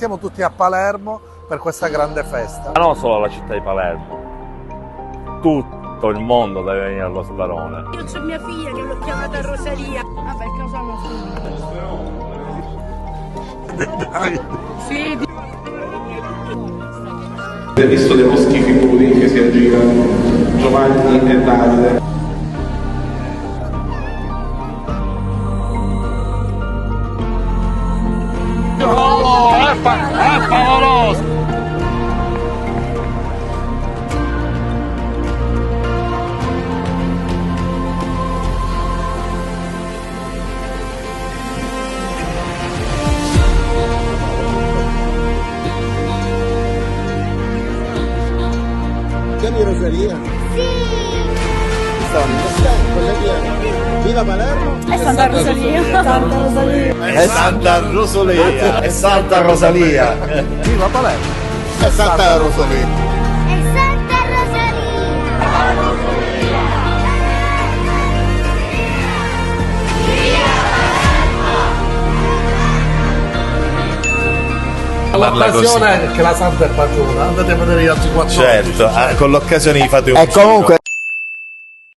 aspettiamo tutti a Palermo per questa grande festa. Ma non solo la città di Palermo, tutto il mondo deve venire allo Sbarone. Io c'ho mia figlia che l'ho chiamata Rosalia. Vabbè, cosa Dai. Sì. Avete visto dei moschi figuri che si aggirano, Giovanni e Davide? Oh, è favoloso! Chiami Rosalia? Sì! Cosa viene? Viva Palermo? È Santa Rosalia. Santa Rosalia. È Santa Rosalia! È Santa Rosalia! Viva Palermo! È Santa Rosalia! È Santa Rosalia! L'occasione è che la Santa è padrona, andate a vedere gli altri 4 Certo, con l'occasione di fate un E comunque